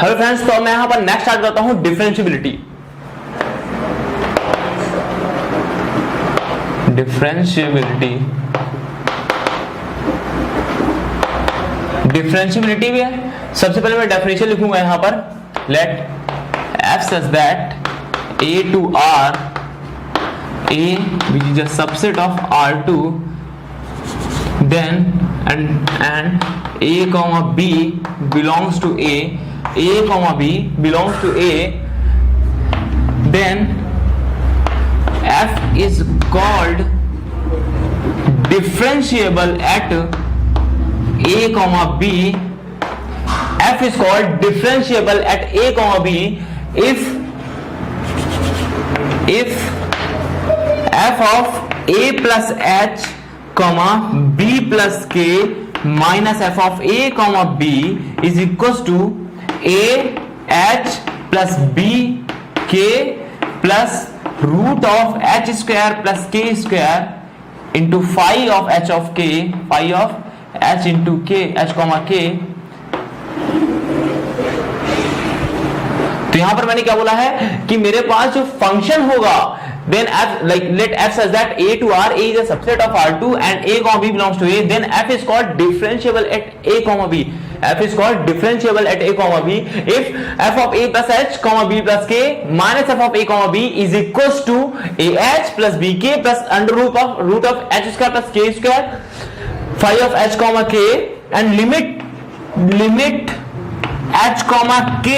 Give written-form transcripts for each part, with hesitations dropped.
Hello friends, तो मैं यहां पर नेक्स्ट स्टार्ट करता हूं डिफरेंशियबिलिटी। डिफरेंशियबिलिटी भी है। सबसे पहले मैं डेफिनेशन लिखूंगा यहां पर, late f such that a to r, a which is a subset of r2, then and a comma b belongs to a comma b belongs to a, then f is called differentiable at a comma b. f is called differentiable at a comma b if f of a plus h comma b plus k minus f of a comma b is equals to a h plus b k plus root of h square plus k square into phi of h of k, phi of h into k, h comma k. तो यहां पर मैंने क्या बोला है कि मेरे पास जो फंक्शन होगा, then f, like let f such that a to r, a is a subset of r2 and a comma b belongs to a, then f is called differentiable at a comma b. f is called differentiable at a comma b if f of a plus h comma b plus k minus f of a comma b is equals to a h plus b k plus under root of h square plus k square phi of h comma k and limit h comma k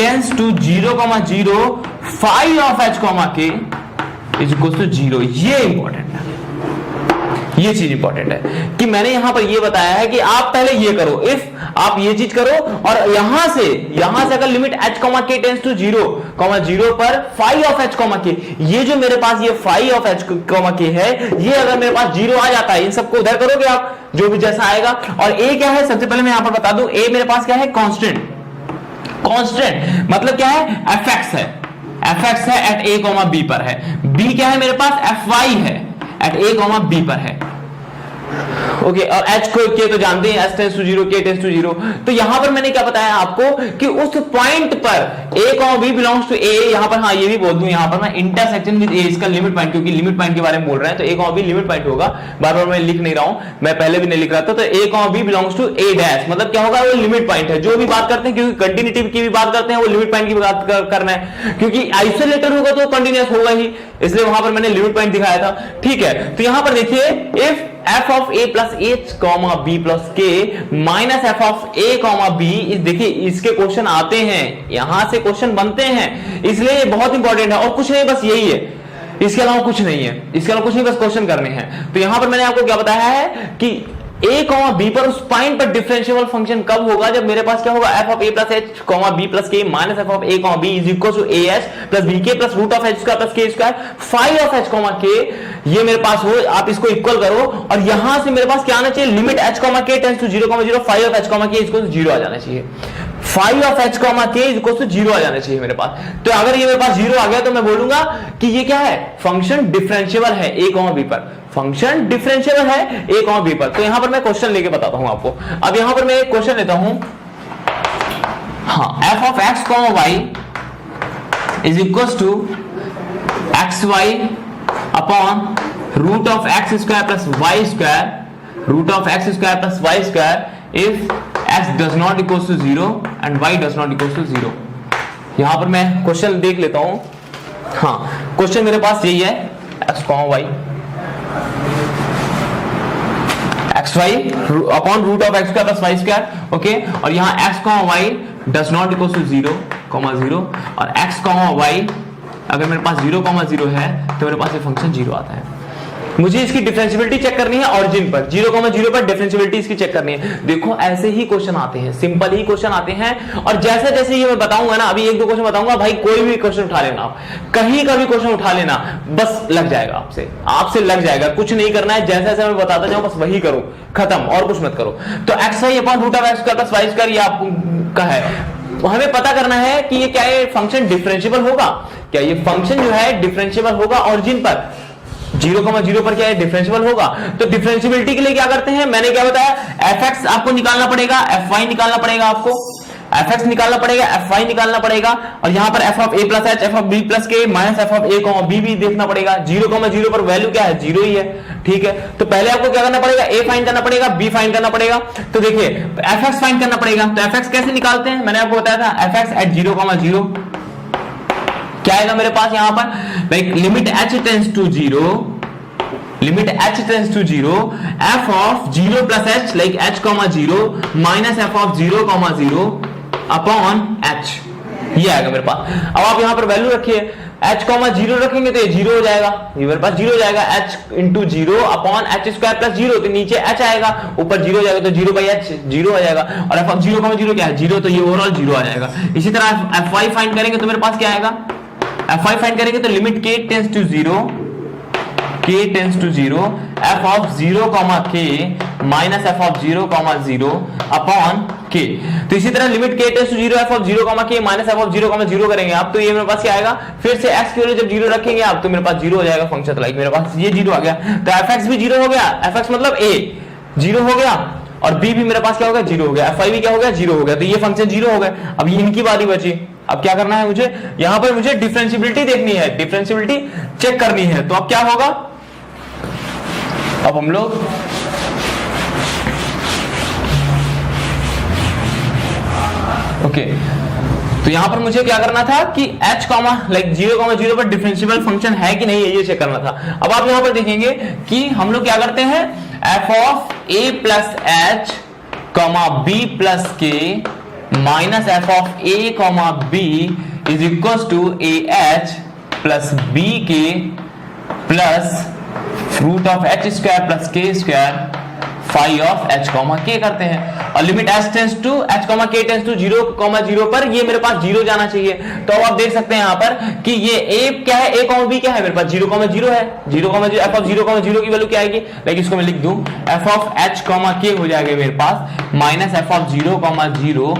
tends to 0 comma 0 phi of h comma k is equals to 0. ये important है, ये चीज important है कि मैंने यहां पर ये बताया है कि आप पहले ये करो, इफ आप ये चीज करो और यहां से अगर limit h comma k tends to 0 comma 0 पर phi of h comma k, ये जो मेरे पास ये phi of h comma k है, ये अगर मेरे पास 0 आ जाता है, इन सबको उधर करोगे आप जो भी जैसा आएगा। और a क्या है, सबसे पहले मैं यहां पर बता दूं, a मेरे पास क्या है, कांस्टेंट मतलब क्या है, fx है एट a comma b पर है। b क्या है मेरे पास, fy है एट a comma b पर है। ओके, और h को k तो जानते हैं, s tends to 0, k tends to 0। तो यहां पर मैंने क्या बताया आपको कि उस पॉइंट पर a comma b belongs to a, यहां पर हाँ ये भी बोल दूं, यहां पर मैं इंटरसेक्शन विद a, इसका लिमिट पॉइंट, क्योंकि लिमिट पॉइंट के बारे में बोल रहे हैं तो a comma b limit point होगा। बार-बार मैं लिख नहीं रहा हूं, मैं पहले भी नहीं लिख रहा था। तो a comma b belongs to a dash, मतलब क्या होगा, वो लिमिट पॉइंट है। जो भी बात करते हैं, क्योंकि कंटिन्यूटी की भी बात करते हैं, वो लिमिट पॉइंट की बात करना है, क्योंकि आइसोलेटेड होगा तो कंटिन्यूअस होगा ही, इसलिए वहां पर मैंने लिमिट पॉइंट दिखाया था। ठीक है, तो यहां पर देखिए, if f of a plus h comma b plus k minus f of a comma b, देखिए इसके क्वेश्चन आते हैं, यहां से क्वेश्चन बनते हैं, इसलिए ये बहुत इंपॉर्टेंट है। और कुछ नहीं, बस यही है, इसके अलावा कुछ नहीं है, इसके अलावा कुछ नहीं, बस क्वेश्चन करने हैं। तो यहां पर मैंने आपको क्या बताया है कि a comma b पर उस पॉइंट पर डिफरेंशिएबल फंक्शन कब होगा, जब मेरे पास क्या होगा, f of a plus h comma b plus k minus f of a comma b is equal to ah plus bk plus root of h square plus k square phi of h comma k, ये मेरे पास हो, आप इसको equal करो और यहां से मेरे पास क्या आना चाहिए, limit h comma k tends to 0 comma 0 phi of h comma k is equal to 0 आ जाना चाहिए। phi of h comma k is equal to 0 आ जाना चाहिए मेरे पास। तो अगर ये मेरे पास 0 आ गया तो मैं बोलूंगा कि ये क्या है, फंक्शन डिफरेंशिएबल है a comma b पर, फंक्शन डिफरेंशिएबल है a comma b पर। तो यहां पर मैं क्वेश्चन लेके बताता हूं आपको। अब यहां पर मैं एक क्वेश्चन लेता हूं, हाँ, f of x comma y is equals to xy upon root of x square plus y square, root of x square plus y square if x does not equals to 0 and y does not equals to 0। यहां पर मैं question देख लेता हूं। हाँ, question मेरे पास यही है, x comma y xy upon root of x square plus y square, okay, और यहाँ x comma y does not equals to 0 comma 0 और x comma y अगर मेरे पास 0 comma 0 है तो मेरे पास ये फंक्शन 0 आता है। मुझे इसकी डिफरेंशिएबिलिटी चेक करनी है ऑरिजिन पर, 0,0 पर डिफरेंशिएबिलिटी इसकी चेक करनी है। देखो ऐसे ही क्वेश्चन आते हैं, सिंपल ही क्वेश्चन आते हैं। और जैसे जैसे ये मैं बताऊंगा ना, अभी एक दो क्वेश्चन बताऊंगा, भाई कोई भी क्वेश्चन उठा लेना, आप कहीं का भी क्वेश्चन उठा लेना, बस लग जाएगा आपसे लग जाएगा। कुछ नहीं करना है, जैसे जैसे मैं बताता जाऊं बस वही करो, खत्म, और कुछ मत करो। तो x y upon root of x square plus y square ये आपका है, हमें पता करना है कि ये क्या है, फंक्शन डिफरेंशिएबल होगा क्या, ये फंक्शन जो है डिफरेंशिएबल होगा ऑरिजिन पर 0,0 पर क्या है, डिफरेंशिएबल होगा। तो डिफरेंशिएबिलिटी के लिए क्या करते हैं, मैंने क्या बताया, fx आपको निकालना पड़ेगा, fy निकालना पड़ेगा आपको, एफ एक्स निकालना पड़ेगा, एफ वाई निकालना पड़ेगा, और यहां पर F of A plus H, F of B plus K minus F of A comma B भी देखना पड़ेगा। 0,0 पर वैल्यू क्या है, 0 ही है, ठीक है। तो पहले आपको क्या करना पड़ेगा, ए फाइंड करना पड़ेगा, बी फाइंड करना पड़ेगा। तो देखिए एफ एक्स फाइंड करना पड़ेगा, तो एफ एक्स कैसे निकालते हैं, मैंने आपको बताया था, एफ एक्स एट 0,0 क्या आएगा मेरे पास यहां पर, like limit H tends to 0, limit h tends to 0, f of 0 plus h like h comma 0 minus f of 0,0 upon h, ये आएगा मेरे पास। अब आप यहां पर वैल्यू रखिए, h कॉमा 0 रखेंगे तो ये 0 हो जाएगा, ये मेरे पास 0 हो जाएगा, h into 0 upon h square plus 0, तो नीचे h आएगा, ऊपर 0 हो जाएगा, तो 0 बाई h 0 आ जाएगा, और f ऑफ 0,0 क्या है 0, तो ये ओवरऑल 0 आ जाएगा। इसी तरह fy फाइंड करेंगे तो मेरे पास क्या आएगा, fy फाइंड करेंगे तो limit k tends to 0, k tends to 0, f of 0, k minus f of 0,0 upon k। तो इसी तरह limit k tends to 0, f of 0, k minus f of 0,0 करेंगे आप, तो ये मेरे पास क्या आएगा, फिर से x की वैल्यू जब 0 रखेंगे आप तो मेरे पास 0 हो जाएगा फंक्शन, तो लाइक मेरे पास ये 0 आ गया, तो fx भी 0 हो गया, fx मतलब a 0 हो गया, और b भी मेरे पास क्या हो गया 0 हो गया, fi भी क्या हो गया 0 हो गया, तो ये फंक्शन 0 हो गया। अब ये इनकी बारी बची, अब क्या करना है मुझे, यहां पर मुझे डिफरेंशिएबिलिटी देखनी है, डिफरेंशिएबिलिटी चेक करनी है। तो अब क्या होगा, अब हम लोग ओके, तो यहां पर मुझे क्या करना था कि h कॉमा लाइक 0,0 पर डिफरेंशिएबल फंक्शन है कि नहीं है ये चेक करना था। अब आप यहां पर देखेंगे कि हम लोग क्या करते हैं, f of a plus H comma B plus K minus F of A comma B is equal to A H plus B K plus root of H square plus के square phi of H comma K करते हैं, और limit H tends to H comma K tends to 0,0 पर ये मेरे पास 0 जाना चाहिए। तो अब आप देख सकते हैं यहाँ पर कि ये a क्या है, a कॉमा b क्या है, मेरे पास 0,0 है, 0,0 f ऑफ 0,0 की वैल्यू क्या आएगी, लाइक इसको मैं लिख दूं f ऑफ h कॉमा के हो जाएगा मेरे पास minus f of 0,0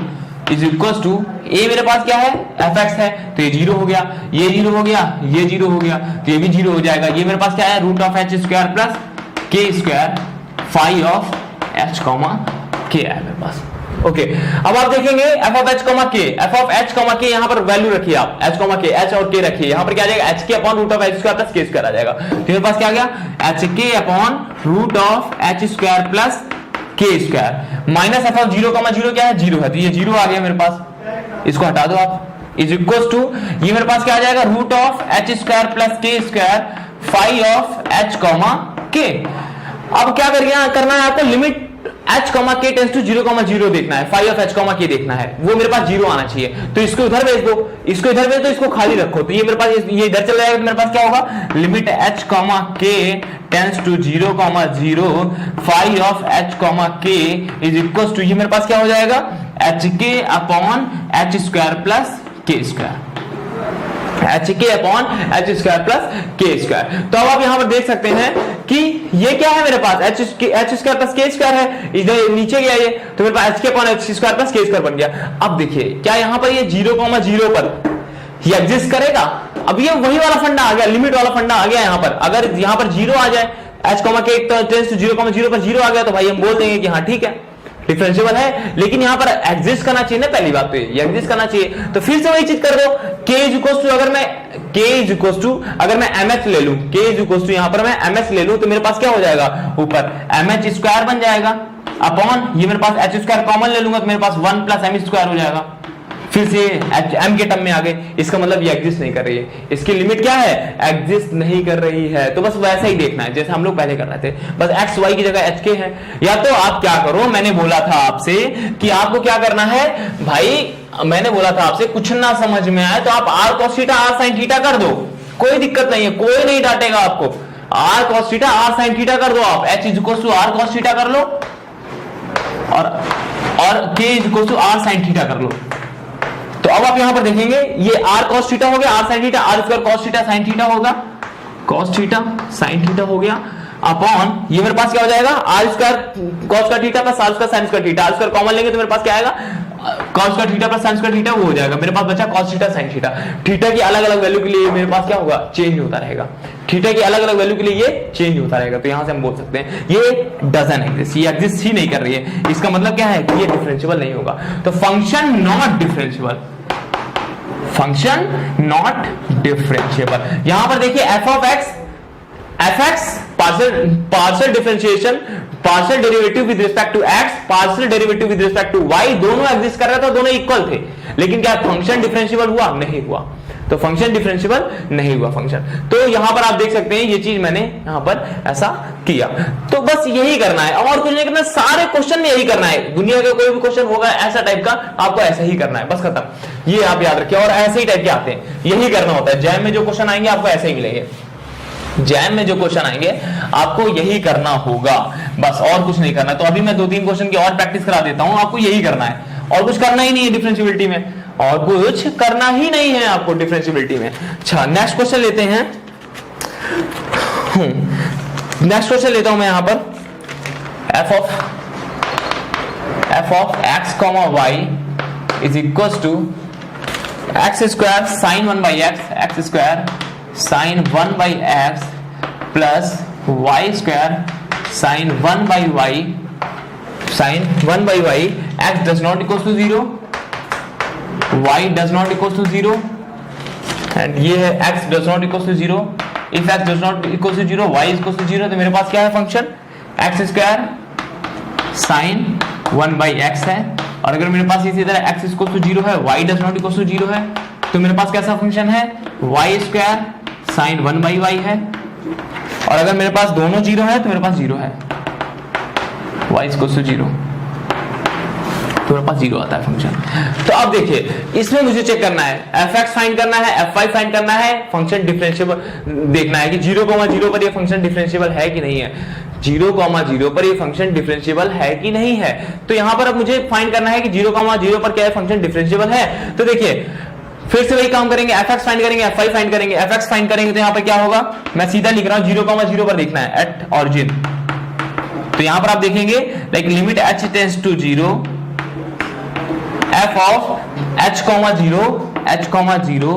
is equal to a मेरे पास क्या है fx है, तो ये 0 हो गया, ये 0 हो गया, ये 0 हो गया, तो ये भी 0 हो जाएगा। ये मेरे पास क्या है, root of H square plus के square phi of H comma K है मेरे पास। ओके, अब आप देखेंगे f of h comma K, f of h comma K यहाँ पर वैल्यू रखिए आप, h कॉमा के, h और k रखिए, यहाँ पर क्या आ जाएगा h K upon root of h square plus k square आ जाएगा। तो मेरे पास क्या आ गया, h K upon root of h square plus k square minus f of 0,0 क्या है 0 है, तो ये 0 आ गया मेरे पास, इसको हटा दो आप, इज इक्वल टू ये मेरे पास क्या आ जाएगा, root of h square plus k square phi of h comma k। अब क्या करना है आपको, limit h comma k tends to 0,0 देखना है, phi of h comma k देखना है, वो मेरे पास 0 आना चाहिए। तो इसको इधर भेज दो, इसको इधर भेज दो, इसको खाली रखो, तो ये मेरे पास ये इधर चला जाएगा, तो मेरे पास क्या होगा, limit h comma k tends to 0,0 phi of h comma k is equal to ये मेरे पास क्या हो जाएगा, h k upon h square plus k square, h k upon h square plus के स्क्वायर। तो अब आप यहां पर देख सकते हैं कि ये क्या है मेरे पास, एच स्क्वायर प्लस के स्क्वायर है, इधर नीचे गया ये, तो मेरे पास H k upon h square plus के स्क्वायर बन गया। अब देखिए क्या यहां पर ये 0,0 पर ये एग्जिस्ट करेगा, अब ये वही वाला फंडा आ गया, लिमिट वाला फंडा आ गया। यहां पर अगर यहां पर 0 आ जाए, H comma K tends to 0,0 पर 0 आ गया, तो भाई हम बोल देंगे कि हाँ ठीक है डिफरेंशिएबल है, लेकिन यहां पर एग्जिस्ट करना चाहिए ना, पहली बात तो ये एग्जिस्ट करना चाहिए। तो फिर से वही चीज कर दो, k इज इक्वल टू अगर मैं mh ले लूं, k इज इक्वल टू यहां पर मैं mh ले लूं, तो मेरे पास क्या हो जाएगा, ऊपर mh स्क्वायर बन जाएगा अपॉन ये मेरे पास h स्क्वायर कॉमन ले लूंगा, तो मेरे पास 1 प्लस m स्क्वायर हो जाएगा। फिर से m के टर्म में आ गए, इसका मतलब ये एग्जिस्ट नहीं कर रही है, इसकी लिमिट क्या है, एग्जिस्ट नहीं कर रही है। तो बस वैसा ही देखना है जैसे हम लोग पहले कर रहे थे, बस x y की जगह h k है। या तो आप क्या करो, मैंने बोला था आपसे कि आपको क्या करना है भाई, मैंने बोला था आपसे कुछ ना समझ में आए तो आप r cos theta r sin theta कर दो, कोई दिक्कत नहीं है, कोई नहीं डांटेगा आपको। r cos theta r sin theta कर दो आप, h is equal to r cos theta कर लो और k is equal to r sin theta कर लो। तो अब आप यहां पर देखेंगे ये r cos थीटा हो गया, r sin theta, r square cos theta sin theta होगा, cos थीटा sin थीटा हो गया अपॉन ये मेरे पास क्या हो जाएगा, r स्क्वायर cos का theta plus r square sin square theta, r square common लेंगे तो मेरे पास क्या आएगा, cos square theta plus sin square theta वो हो जाएगा, मेरे पास बचा cos theta sin theta. Theta की अलग अलग वैल्यू के लिए मेरे पास क्या होगा, चेंज होता रहेगा। थीटा की अलग अलग वैल्यू के लिए ये चेंज होता रहेगा, तो यहां से हम बोल सकते हैं ये डजंट एग्जिस्ट, ये एग्जिस्ट ही नहीं कर रही है। इसका मतलब क्या है कि ये डिफरेंशिएबल नहीं होगा। तो function not differentiable, function not differentiable. यहां पर देखिए f x partial differentiation, partial derivative with respect to x, partial derivative with respect to y, दोनों एग्जिस्ट कर रहा था, दोनों इक्वल थे, लेकिन क्या फंक्शन डिफरेंशिएबल हुआ, नहीं हुआ। तो फंक्शन डिफरेंशिएबल नहीं हुआ फंक्शन। तो यहां पर आप देख सकते हैं ये चीज मैंने यहां पर ऐसा किया। तो बस यही करना है और कुछ नहीं करना, सारे क्वेश्चन में यही करना है। दुनिया का कोई भी क्वेश्चन होगा ऐसा टाइप का, आपको ऐसा ही करना है, बस खत्म। ये आप याद रखिए, और ऐसे ही टाइप के आते हैं, यही करना होता है। जैम में जो क्वेश्चन आएंगे आपको ऐसे ही मिलेंगे, जैम में जो क्वेश्चन आएंगे आपको यही करना होगा, बस और कुछ नहीं करना। तो अभी मैं 2-3 क्वेश्चन की और प्रैक्टिस करा देता हूं, आपको यही करना है और कुछ करना ही नहीं है डिफरेंशिएबिलिटी में, और कुछ करना ही नहीं है आपको डिफरेंशिएबिलिटी में। अच्छा नेक्स्ट क्वेश्चन लेते हैं, नेक्स्ट क्वेश्चन लेता हूं मैं यहां पर, f of x, y is equals to x square sin 1 by x square sin 1 by x plus y square sin 1 by y sin 1 by y, x does not equals to 0, y does not equals to 0, and ये है x does not equals to 0। if x does not equals to 0, y is equals to 0, तो मेरे पास क्या है function x square sin 1 by x है। और अगर मेरे पास इसी तरह x equals to 0 है, y does not equals to 0 है, तो मेरे पास कैसा फंक्शन है y square sin 1 by y है। और अगर मेरे पास दोनों 0 है तो मेरे पास 0 है, y equals to 0, तो मेरे पास 0 आता है फंक्शन। तो अब देखिए इसमें मुझे चेक करना है, fx फाइंड करना है, fy फाइंड करना है, फंक्शन डिफरेंशिएबल देखना है कि 0,0 पर ये फंक्शन डिफरेंशिएबल है कि नहीं है, 0,0 पर ये फंक्शन डिफरेंशिएबल है कि नहीं है। तो यहां पर अब मुझे फाइंड करना है कि 0,0 पर क्या है फंक्शन डिफरेंशिएबल है। तो देखिए फिर से वही काम करेंगे, fx फाइंड करेंगे, fy फाइंड करेंगे। fx फाइंड करेंगे तो यहां पर क्या होगा, मैं सीधा लिख रहा हूं 0,0 पर देखना है एट ऑरिजिन। तो यहां पर आप देखेंगे like limit h tends to 0, f of h, 0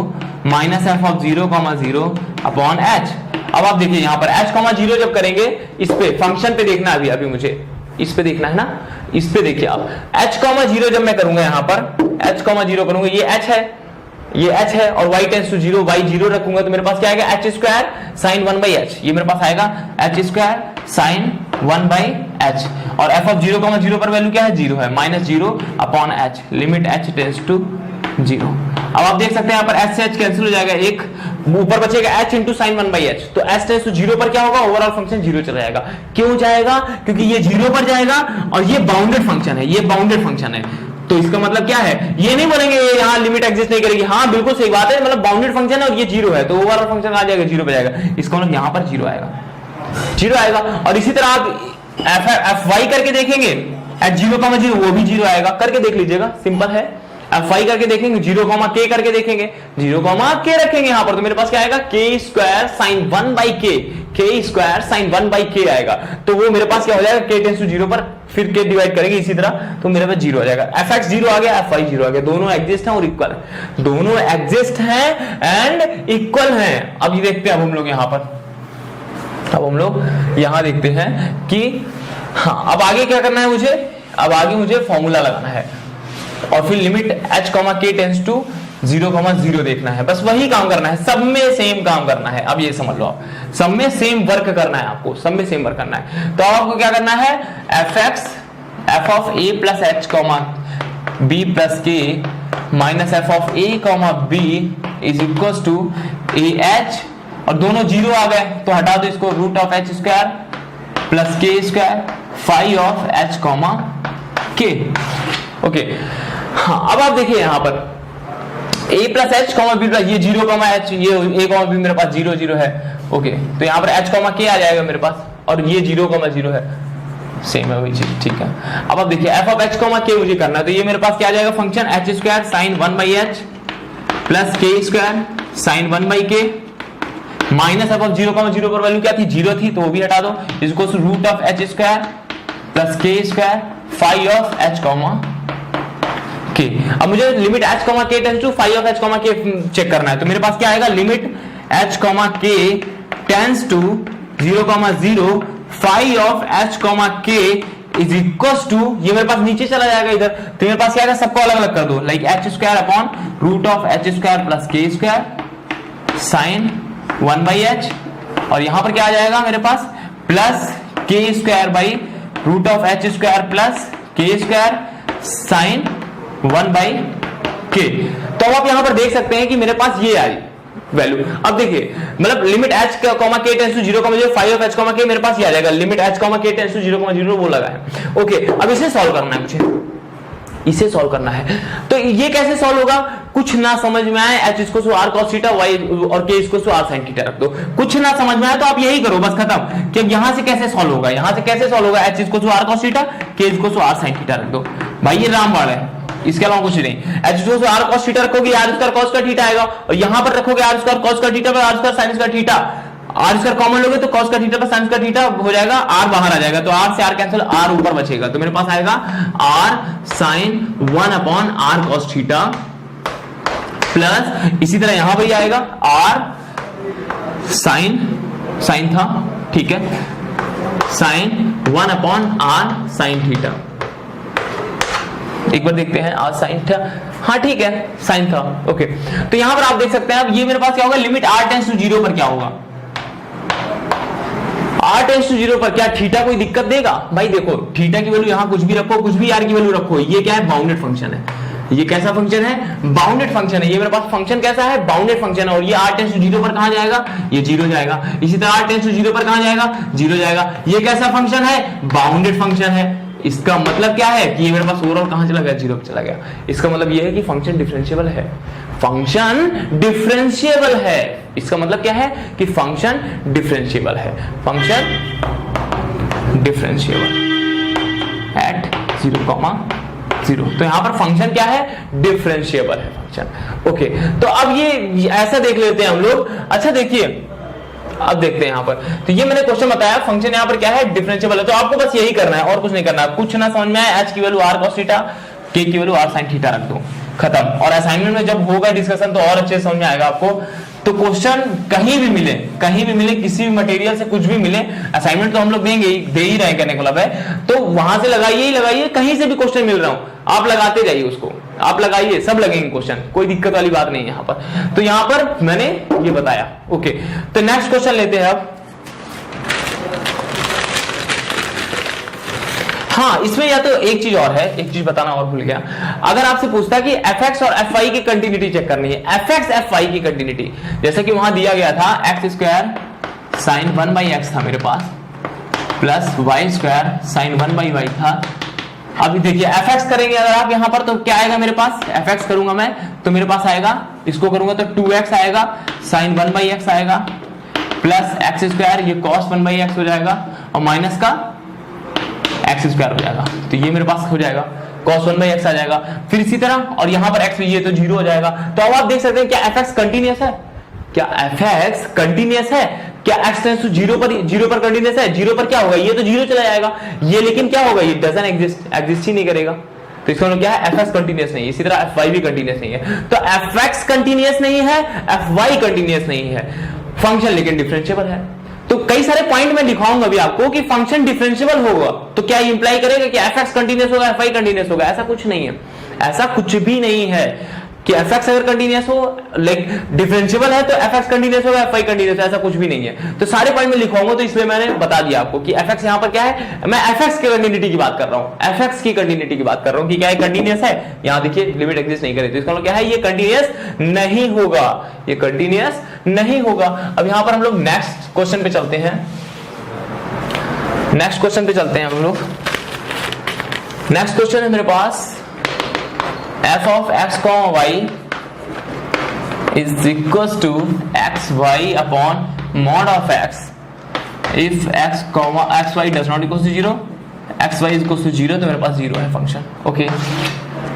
minus f of 0,0 upon h। अब आप देखिए यहां पर h, 0 जब करेंगे, इस पे फंक्शन पे देखना, अभी मुझे इस पे देखना है ना, इस पे देखिए आप h, 0 जब मैं करूंगा यहां पर h, 0 करूंगा, ये h है, ये h है, और y टेंड्स टू 0, y 0 रखूंगा, तो मेरे पास क्या आएगा h square sin 1 by h, ये मेरे पास आएगा h square sin 1 by h। और f of 0,0 पर वैल्यू क्या है, 0 है, minus 0 upon h, limit h tends to 0। अब आप देख सकते हैं यहाँ पर h से h कैंसिल हो जाएगा, एक ऊपर बचेगा h into sine 1 by h, तो h टेंड्स टू 0 पर क्या होगा, ओवरऑल फंक्शन 0 चला जाएगा। क्यों जाएगा, क्योंकि ये 0 पर जाएगा और ये बाउंडेड फंक्शन है, ये बाउंडेड फंक्शन है। तो इसका मतलब क्या है, ये नहीं बोलेंगे यहाँ लिमिट एग्जिस्ट नहीं करेगी, हाँ बिल्कुल सही बात है, मतलब बाउंडेड फंक्शन है और ये 0 है, तो ओवरऑल फंक्शन आ जाएगा 0 पे जाएगा, इसका मतलब यहाँ पर 0 आएगा, 0 आएगा। और इसी तरह आप fy करके देखेंगे एट 0,0, वो भी 0 आएगा, करके देख लीजिएगा, सिंपल है। fy करके देखेंगे, 0,k करके देखेंगे, 0,k रखेंगे यहाँ पर, तो मेरे पास क्या आएगा, k square sign 1 by k, k square sign 1 by k आएगा। तो वो मेरे पास क्या हो जाएगा, k टेंड्स टू 0 पर फिर k डिवाइड करेंगे इसी तरह, तो मेरे पास 0 आ जाएगा। fx 0 आ गया, fy 0 आ गया, दोनों एग्जिस्ट हैं और इक्वल है, दोनों एग्जिस्ट हैं एंड इक्वल हैं। अब ये देखते हैं अब हम लोग यहाँ पर, अब हम लोग यहाँ देखते हैं कि हाँ अब आगे क्या करना है मुझे, अब आगे मुझे फॉर्मूला लगाना है और फिर limit h, k tends to 0,0 देखना है, बस वही काम करना है, सब में सेम काम करना है। अब ये समझ लो, आप सब में सेम वर्क करना है, आपको सब में सेम वर्क करना है। तो आपको क्या करना है, f of a plus h, b plus k minus f of a, b is equal to ah, और दोनों 0 आ गए तो हटा दो इसको, root of h square plus k square phi of h, k। Okay हाँ अब आप देखिए यहाँ पर a plus h, b plus ये 0,h, ये a, b मेरे पास 0, 0 है। ओके तो यहाँ पर h, k आ जाएगा मेरे पास, और ये 0,0 है, सेम है वही चीज, ठीक है। अब आप देखिए f of h, k मुझे करना है, तो ये मेरे पास क्या आ जाएगा, function h square sine 1 by h plus k square sign 1 by k minus f of 0,0 पर वैल्यू क्या थी, 0 थी, तो वो भी हटा दो, इसको root of h square plus k square phi of h, k. अब मुझे limit h comma k tends to phi of h comma k check करना है, तो मेरे पास क्या आएगा, limit h comma k tends to 0,0 phi of h comma k is equal to, ये मेरे पास नीचे चला जाएगा इधर, तो मेरे पास क्या आएगा, सबको अलग अलग कर दो, like h square upon root of h square plus k square sine 1/h, और यहां पर क्या आ जाएगा मेरे पास, plus k square by root of h square plus k square sine 1/k। तो अब आप यहां पर देख सकते हैं कि मेरे पास ये आई वैल्यू। अब देखिए, मतलब limit h comma k tends to 0,0 phi of h comma k, मेरे पास ये आ जाएगा limit h comma k tends to 0,0 वो लगा है। ओके, अब इसे सॉल्व करना है मुझे, इसे सॉल्व करना है। तो ये कैसे सॉल्व होगा, कुछ ना समझ में आए h इसको r cos थीटा y और k इसको r sin थीटा रख दो, कुछ ना समझ में आए तो आप यही करो, बस खत्म। कि अब यहां से कैसे सॉल्व होगा, यहां से कैसे सॉल्व होगा, h इसको r cos थीटा, k इसको r sin थीटा रख दो, भाई ये रामबाण है, इसके अलावा कुछ नहीं। h इसको r cos थीटा रखोगे, r स्क्वायर cos का थीटा आएगा, और यहां पर रखोगे r स्क्वायर cos का थीटा पर r स्क्वायर sin का थीटा, r स्क्वायर कॉमन लोगे तो cos का थीटा पर sin का थीटा हो जाएगा, r बाहर आ जाएगा, तो r से r कैंसिल, r ऊपर बचेगा, तो मेरे पास आएगा r sin 1 upon r cos theta plus, इसी तरह यहां पर आएगा r sin था, ठीक है, sin 1 upon r sin theta. एक बार देखते हैं, r sin था, हाँ ठीक है, sin था, ओके। तो यहां पर आप देख सकते हैं, अब ये मेरे पास क्या होगा, लिमिट r टेंस टू 0 पर क्या होगा, r टेंस टू 0 पर क्या थीटा कोई दिक्कत देगा, भाई देखो थीटा की वैल्यू यहां कुछ भी रखो, कुछ भी r की वैल्यू रखो, ये क्या है, बाउंडेड फंक्शन है। ये कैसा फंक्शन है, बाउंडेड फंक्शन है, ये मेरे पास फंक्शन कैसा है, बाउंडेड फंक्शन है, और ये r टेंस टू 0 पर कहां जाएगा, ये 0 जाएगा, इसी तरह r टेंस टू 0 पर कहां जाएगा, 0 जाएगा। ये कैसा फंक्शन है, बाउंडेड फंक्शन है। इसका मतलब क्या है कि ये मेरे पास ओवरऑल कहां चला गया, 0 पे चला गया। इसका मतलब ये है कि फंक्शन डिफरेंशिएबल है, फंक्शन डिफरेंशिएबल है। इसका मतलब क्या है कि फंक्शन डिफरेंशिएबल है, फंक्शन डिफरेंशिएबल एट 0,0। तो यहां पर फंक्शन क्या है, डिफरेंशिएबल है फंक्शन। ओके, तो अब ये ऐसा देख लेते हैं हम लोग। अच्छा देखिए, अब देखते हैं यहां पर, तो ये मैंने क्वेश्चन बताया, फंक्शन यहां पर क्या है, डिफरेंशिएबल है, तो आपको बस यही करना है और कुछ नहीं करना है। कुछ ना समझ में आए, h की value r cos theta, k की वैल्यू r sin थीटा रख दो, खत्म। और असाइनमेंट में जब होगा डिस्कशन तो और अच्छे समझ में आएगा आपको। तो क्वेश्चन कहीं भी मिले, कहीं भी मिले, किसी भी मटेरियल से कुछ भी मिले, असाइनमेंट तो हम लोग देंगे ही, दे ही रहे कहने का मतलब है, तो वहां से लगाइए ही लगाइए, कहीं से भी क्वेश्चन मिल रहा हूं आप लगाते जाइए, उसको आप लगाइए, सब लगेंगे क्वेश्चन, कोई दिक्कत वाली बात नहीं है यहां पर। तो यहां पर मैंने ये बताया। ओके, तो नेक्स्ट क्वेश्चन लेते हैं अब। हाँ, इसमें या तो एक चीज और है, एक चीज बताना और भूल गया, अगर आपसे पूछता कि fx और fy की कंटिन्यूटी चेक करनी है, fx fy की कंटिन्यूटी, जैसे कि वहां दिया गया था x स्क्वायर साइन 1/x था मेरे पास, plus y square sine 1/y था। अभी देखिए fx करेंगे अगर आप यहां पर, तो क्या आएगा मेरे पास, fx करूंगा मैं तो मेरे पास आएगा, इसको करूंगा तो 2x आएगा, साइन 1/x आएगा, प्लस x स्क्वायर, ये cos 1/x हो जाएगा, और माइनस का x स्क्वायर हो जाएगा, तो ये मेरे पास हो जाएगा cos 1/x आ जाएगा। फिर इसी तरह, और यहां पर x ये तो 0 हो जाएगा। तो अब आप देख सकते हैं क्या fx कंटीन्यूअस है, क्या fx कंटीन्यूअस है, क्या x टेंस टू 0 पर कंटीन्यूअस है, 0 पर क्या होगा, ये तो 0 चला जाएगा, ये लेकिन क्या होगा, ये डजंट एग्जिस्ट ही नहीं करेगा। तो इसका मतलब क्या है, fx कंटीन्यूअस नहीं है, इसी तरह fy भी कंटीन्यूअस नहीं है। तो fx कंटीन्यूअस नहीं है, fy कंटीन्यूअस नहीं है, फंक्शन लेकिन डिफरेंशिएबल है। तो कई सारे पॉइंट मैं दिखाऊंगा अभी आपको कि फंक्शन डिफरेंशिएबल होगा, तो क्या इंप्लाई करेगा कि fx कंटीन्यूअस होगा, fy कंटीन्यूअस होगा, ऐसा कुछ नहीं है, ऐसा कुछ भी नहीं है कि fx अगर कंटीन्यूअस हो, लाइक डिफरेंशिएबल है तो fx कंटीन्यूअस होगा, fy कंटीन्यूअस, ऐसा कुछ भी नहीं है। तो सारे पॉइंट में लिखवाऊंगा, तो इसलिए मैंने बता दिया आपको कि fx यहां पर क्या है, मैं fx की कंटीन्यूटी की बात कर रहा हूं, fx की कंटीन्यूटी की बात कर रहा हूं कि क्या ये कंटीन्यूअस है। यहां देखिए लिमिट एग्जिस्ट नहीं करे, तो इसका मतलब क्या है, ये कंटीन्यूअस नहीं होगा, ये कंटीन्यूअस नहीं होगा। अब यहां पर हम लोग नेक्स्ट क्वेश्चन पे चलते हैं, नेक्स्ट क्वेश्चन पे चलते हैं हम लोग। नेक्स्ट क्वेश्चन है मेरे पास, f of x, y is equals to xy upon mod of x if x, xy does not equals to 0, xy is equals to 0, तो मेरे पास 0 है फंक्शन। ओके,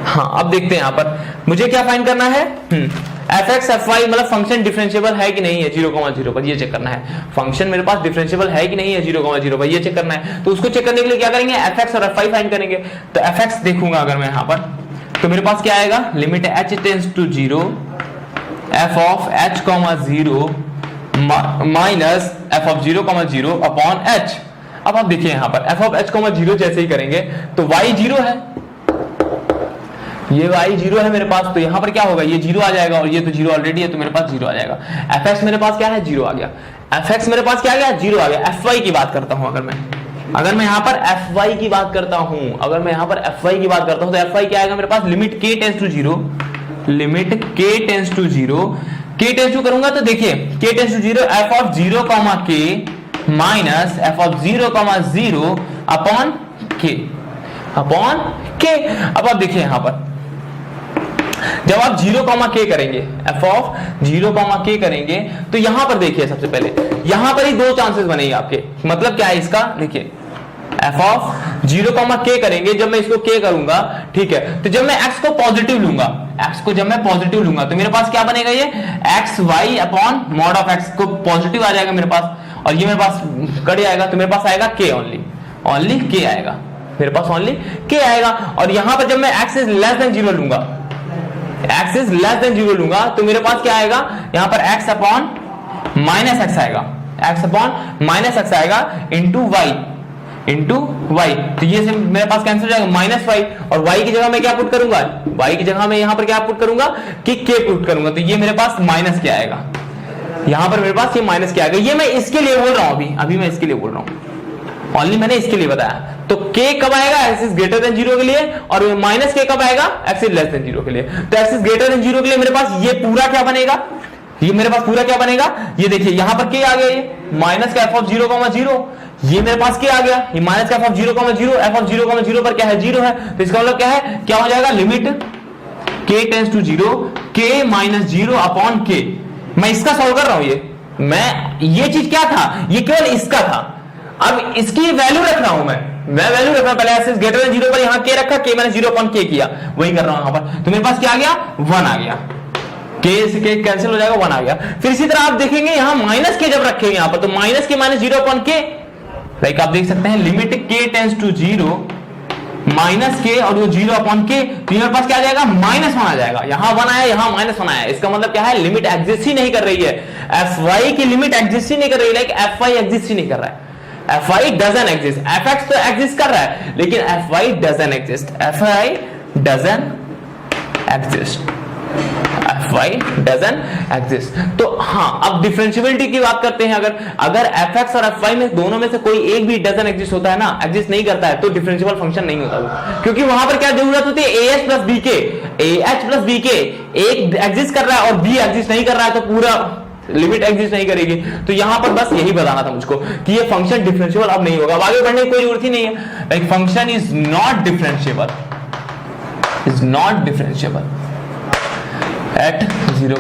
हाँ अब देखते हैं यहाँ पर मुझे क्या फाइंड करना है, fx fy मतलब फंक्शन डिफरेंशिएबल है कि नहीं है 0,0 पर, ये चेक करना है। फंक्शन मेरे पास डिफरेंशिएबल है कि नहीं है 0,0 पर, ये चेक करना है। तो उसको चेक करने के लिए क्या करेंगे, fx और fy फाइंड करेंगे। तो fx देखूंगा अगर मैं यहाँ पर, तो मेरे पास क्या आएगा, limit h tends to 0 f of h comma 0 minus f of 0 comma 0 upon h। अब आप देखिए यहां पर f ऑफ h कॉमा 0 जैसे ही करेंगे तो y 0 है, ये y 0 है मेरे पास, तो यहां पर क्या होगा, ये 0 आ जाएगा और ये तो 0 ऑलरेडी है तो मेरे पास 0 आ जाएगा। fx मेरे पास क्या है, 0 आ गया। fx मेरे पास क्या आ गया, 0 आ गया। fy की बात करता हूं अगर मैं यहां पर fy की बात करता हूं, तो fy क्या आएगा मेरे पास, limit k tends to 0, limit k tends to 0, k tends to करूंगा तो देखिए k tends to 0 f of 0 comma k minus f of 0 comma 0 upon k। अब आप देखिए यहां पर जब आप 0 कॉमा k करेंगे, f ऑफ 0 कॉमा k करेंगे तो यहां पर देखिए सबसे पहले यहां पर ही दो चांसेस बनेंगे आपके। मतलब क्या है इसका, देखिए f ऑफ 0 कॉमा k करेंगे, जब मैं इसको k करूंगा, ठीक है, तो जब मैं x को पॉजिटिव लूंगा, तो मेरे पास क्या बनेगा, ये x y upon mod of x को पॉजिटिव आ जाएगा मेरे पास, और ये मेरे पास कट जाएगा तो मेरे पास आएगा k, ओनली k आएगा मेरे पास, ओनली k आएगा। और यहां पर जब मैं x इज लेस देन 0 लूंगा, तो मेरे पास क्या आएगा, यहां पर x अपॉन माइनस x आएगा इंटू y, तो ये से मेरे पास कैंसिल हो जाएगा माइनस y, और y की जगह मैं क्या पुट करूंगा, y की जगह मैं यहां पर क्या पुट करूंगा कि k पुट करूंगा, तो ये मेरे पास माइनस क्या आएगा, यहां पर मेरे पास ये माइनस क्या आएगा। ये मैं इसके लिए बोल रहा हूं, अभी मैं इसके लिए बोल रहा हूं, ओनली मैंने इसके लिए बताया। तो k कब आएगा, x इज ग्रेटर देन 0 के लिए, और माइनस k कब आएगा, x इज लेस देन 0 के लिए। तो x इज ग्रेटर देन 0 के लिए मेरे पास ये पूरा क्या बनेगा, ये देखिए यहां पर k आ गया, ये माइनस का f ऑफ 0 कॉमा 0, ये मेरे पास क्या आ गया, ये माइनस का f of 0 comma 0, f of 0 comma 0 पर क्या है, 0 है, तो इसका मतलब क्या है, क्या हो जाएगा, limit k tends to 0 k minus 0 upon k। मैं इसका सॉल्व कर रहा हूं, ये चीज क्या था, ये केवल इसका था। अब इसकी वैल्यू रख रहा हूं मैं वैल्यू रख रहा हूं, पहले x इज ग्रेटर देन 0 पर यहां k रखा, k माइनस 0 अपॉन k किया, वही कर रहा हूं यहां पर, तो मेरे पास क्या आ गया, 1 आ गया, k से k कैंसिल हो जाएगा, 1 आ गया। फिर इसी तरह आप देखेंगे यहां माइनस k जब रखेंगे यहां पर, तो minus k minus 0 upon k, like आप देख सकते हैं limit k tends to 0 minus k और वो 0 अपॉन k, तो मेरे पास क्या आ जाएगा, माइनस 1 आ जाएगा। यहां 1 आया, यहां माइनस 1 आया, इसका मतलब क्या है, लिमिट एग्जिस्ट ही नहीं कर रही है, fy की लिमिट एग्जिस्ट ही नहीं कर रही है, लाइक fy एग्जिस्ट ही नहीं कर रहा है, fy doesn't exist, fx तो एग्जिस्ट कर रहा है लेकिन fy doesn't exist, fy doesn't exist। तो हाँ, अब डिफरेंशियबिलिटी की बात करते हैं। अगर fx और fy में दोनों में से कोई एक भी doesn't exist होता है ना, एग्जिस्ट नहीं करता है, तो डिफरेंशियबल फंक्शन नहीं होता वो, क्योंकि वहां पर क्या जरूरत होती है, ah प्लस bk, एक एग्जिस्ट कर रहा है और b एग्जिस्ट नहीं कर रहा है, तो पूरा लिमिट एग्जिस्ट नहीं करेगी। तो यहां पर बस यही बताना था मुझको कि ये फंक्शन डिफरेंशिएबल अब नहीं होगा, अब आगे बढ़ने की कोई जरूरत ही नहीं है। Like function is not differentiable eight 0,0।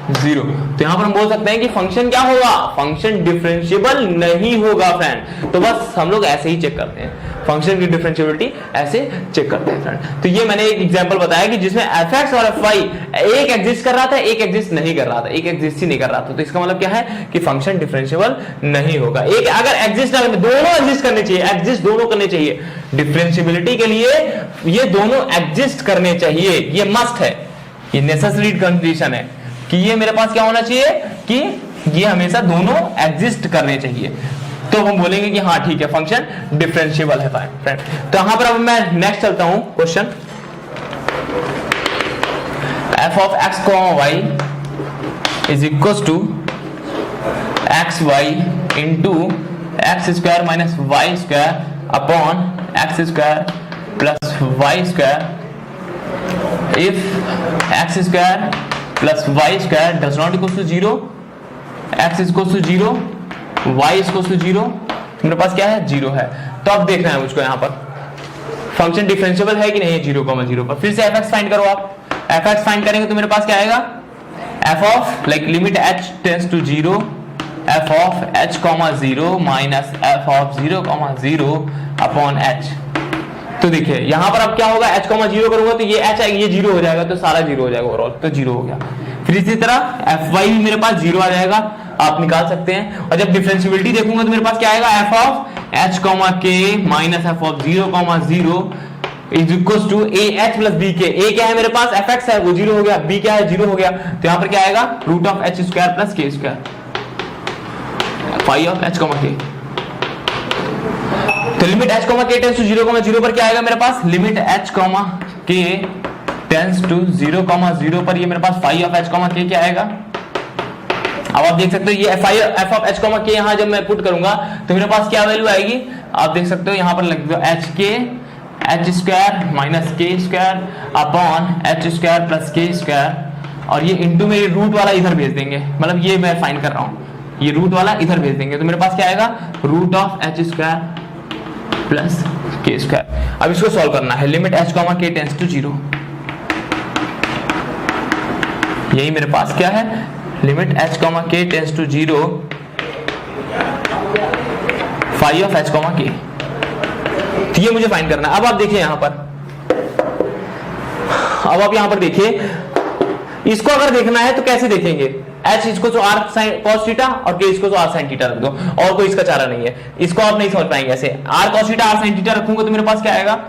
तो यहां पर हम बोल सकते हैं कि फंक्शन क्या होगा, फंक्शन डिफरेंशिएबल नहीं होगा फ्रेंड। तो बस हम लोग ऐसे ही चेक करते हैं, फंक्शन की डिफरेंशिएबिलिटी ऐसे चेक करते हैं फ्रेंड। तो ये मैंने एक एग्जांपल बताया कि जिसमें fx और fy एक एग्जिस्ट कर रहा था, एक एग्जिस्ट नहीं कर रहा था, एक एग्जिस्ट ही नहीं कर रहा था। तो इसका मतलब क्या है कि फंक्शन डिफरेंशिएबल नहीं होगा। एक अगर एग्जिस्ट ना, दोनों एग्जिस्ट करने चाहिए, एग्जिस्ट दोनों करने चाहिए। डिफरेंशिएबिलिटी के लिए ये दोनों एग्जिस्ट करने चाहिए, ये मस्ट है, ये नेसेसरी कंडीशन है कि ये मेरे पास क्या होना चाहिए कि ये हमेशा दोनों एग्जिस्ट करने चाहिए। तो हम बोलेंगे कि हाँ ठीक है, फंक्शन डिफरेंशिएबल है फ्रेंड। तो यहां पर अब मैं नेक्स्ट चलता हूं question, f of x, y is equal to x y into x square minus y square upon x square plus y square if x square plus y square does not equal to 0, x is equal to 0, y is equal to 0। मेरे पास क्या है, 0 है। तो अब देखना है मुझको यहाँ पर फंक्शन डिफरेंशिएबल है कि नहीं है 0,0 पर। फिर से fx फाइंड करो आप, fx फाइंड करेंगे तो मेरे पास क्या आएगा, f of like limit h tends to 0 f of h, 0 minus f of 0,0 upon h। तो देखिए यहां पर अब क्या होगा, h, 0 करूंगा तो ये h आएगी, ये 0 हो जाएगा, तो सारा 0 हो जाएगा ओवरऑल, तो 0 हो गया। फिर इसी तरह fy भी मेरे पास 0 आ जाएगा, आप निकाल सकते हैं। और जब डिफरेंशिएबिलिटी देखूंगा तो मेरे पास क्या आएगा, f of h, k minus f of 0,0 is equal to A H plus B k. ए क्या है मेरे पास एफ एक्स है वो 0 हो गया, बी क्या है 0 हो गया, तो यहां पर क्या आएगा root of H square plus के square phi of H comma के। तो लिमिट एच कॉमा के टेंस टू 0 पर क्या आएगा मेरे पास, लिमिट एच कॉमा के टेंस टू 0 पर ये मेरे पास phi of H comma K क्या आएगा। अब आप देख सकते हो ये एफ ऑफ एच कॉमा के यहां जब मैं पुट करूंगा तो मेरे पास क्या वैल्यू आएगी, आप देख सकते हो यहां पर लिख दो एच के एच स्क्वायर माइनस के square upon h square plus के स्क्वायर, और ये इंटू में रूट वाला इधर भेज देंगे, मतलब ये मैं फाइंड कर रहा हूं, ये रूट वाला इधर भेज देंगे, तो मेरे पास क्या आएगा root of H square plus के स्क्वायर। अब इसको सॉल्व करना है, लिमिट एच कॉमा के टेंस टू 0, यही मेरे पास क्या है लिमिट एच कॉमा के tends to 0 phi of H comma के, तो ये मुझे फाइंड करना है। अब आप देखिए यहां पर, अब आप यहां पर देखिए इसको अगर देखना है तो कैसे देखेंगे, एच इसको तो आर साइन कॉस थीटा और के इसको तो आर साइन थीटा रख दो, और कोई इसका चारा नहीं है, इसको आप नहीं समझ पाएंगे ऐसे। R cos theta are sine theta रखूंगा तो मेरे पास क्या आएगा,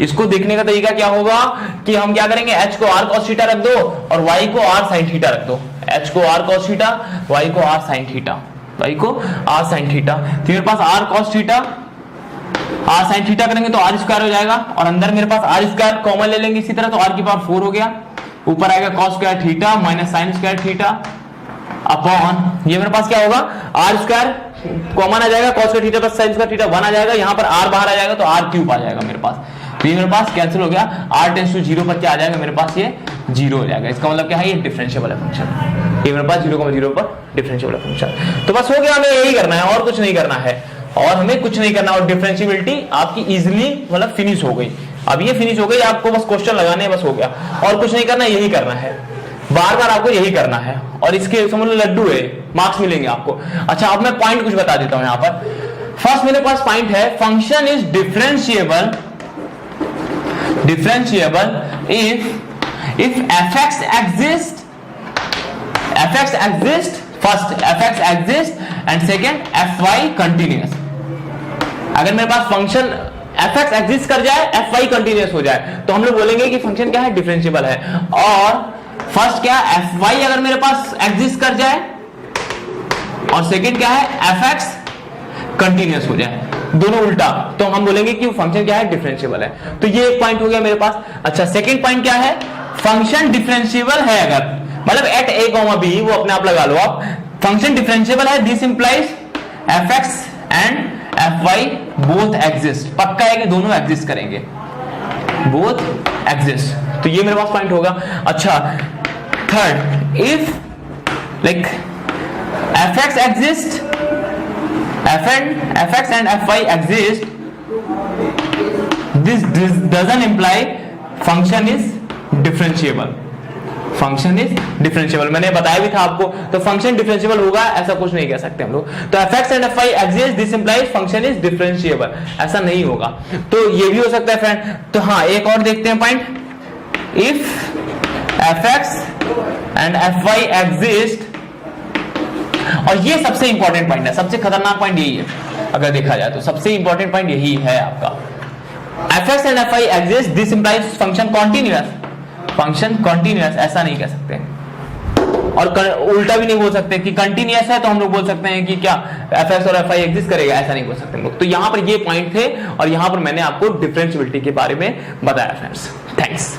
इसको देखने का तरीका क्या होगा कि हम क्या करेंगे एच को आर कॉस थीटा रख दो और वाई को आर साइन थीटा रख दो, एच को आर कॉस थीटा वाई को आर साइन थीटा, वाई को आर साइन थीटा, तो मेरे पास R cos theta are sine theta करेंगे तो आर स्क्वायर हो जाएगा, और अंदर मेरे पास आर स्क्वायर कॉमन ले लेंगे इसी तरह, तो आर की पावर 4 हो गया, ऊपर आएगा cos square theta minus sine square theta upon ये मेरे पास क्या होगा आर स्क्वायर कॉमन आ जाएगा, cos square theta plus sine square theta 1 आ जाएगा, यहां पर आर बाहर आ जाएगा तो आर क्यूब आ जाएगा मेरे पास, तो ये मेरे पास कैंसिल हो गया, आर टेंस टू 0 पर क्या आ जाएगा मेरे पास ये 0 हो जाएगा। इसका मतलब क्या है ये डिफरेंशिएबल है फंक्शन, ये मेरे पास 0,0 पर डिफरेंशिएबल है फंक्शन। तो बस हो गया, हमें यही करना है और कुछ नहीं करना है, और हमें कुछ नहीं करना, और डिफरेंशिएबिलिटी आपकी इजीली मतलब फिनिश हो गई। अब ये फिनिश हो गई, आपको बस क्वेश्चन लगाने हैं, बस हो गया, और कुछ नहीं करना, यही करना है, बार बार आपको यही करना है, और इसके समझ लो लड्डू है, मार्क्स मिलेंगे आपको। अच्छा अब मैं पॉइंट कुछ बता देता हूं यहां पर। फर्स्ट मेरे पास पॉइंट है function is differentiable if fx exist first fx exist and second fy continuous। अगर मेरे पास फंक्शन fx एग्जिस्ट कर जाए fy कंटिन्यूअस हो जाए तो हम लोग बोलेंगे कि फंक्शन क्या है डिफरेंशिएबल है, और फर्स्ट क्या fy अगर मेरे पास एग्जिस्ट कर जाए और सेकंड क्या है fx कंटिन्यूअस हो जाए, दोनों उल्टा, तो हम बोलेंगे कि फंक्शन क्या है डिफरेंशिएबल है। तो ये एक पॉइंट हो गया मेरे पास। अच्छा सेकंड पॉइंट क्या है, फंक्शन डिफरेंशिएबल है अगर, मतलब एट a कॉमा b, वो अपने आप लगा लो आप, फंक्शन डिफरेंशिएबल है, this implies fx and fy both exist, पक्का है कि दोनों एग्जिस्ट करेंगे, बोथ एग्जिस्ट, तो ये मेरे पास पॉइंट होगा। अच्छा third, if like fx exist fx and fy exist, this doesn't imply function is differentiable, function is differentiable, मैंने बताया भी था आपको, तो फंक्शन डिफरेंशिएबल होगा ऐसा कुछ नहीं कह सकते हम लोग। तो fx and fy exist, this implies function is differentiable, ऐसा नहीं होगा, तो ये भी हो सकता है फ्रेंड। तो हाँ एक और देखते हैं point, if fx and fy exist, और ये सबसे इंपॉर्टेंट पॉइंट है, सबसे खतरनाक पॉइंट यही है अगर देखा जाए तो, सबसे इंपॉर्टेंट पॉइंट यही है आपका, fx and fy exist, this implies function continuous, function continuous ऐसा नहीं कह सकते, और उल्टा भी नहीं बोल सकते कि कंटीन्यूअस है तो हम लोग बोल सकते हैं कि क्या fx और fy एग्जिस्ट करेगा, ऐसा नहीं बोल सकते हम लोग। तो यहां पर ये पॉइंट थे और यहां पर मैंने आपको डिफरेंशिएबिलिटी के बारे में बताया फ्रेंड्स। थैंक्स।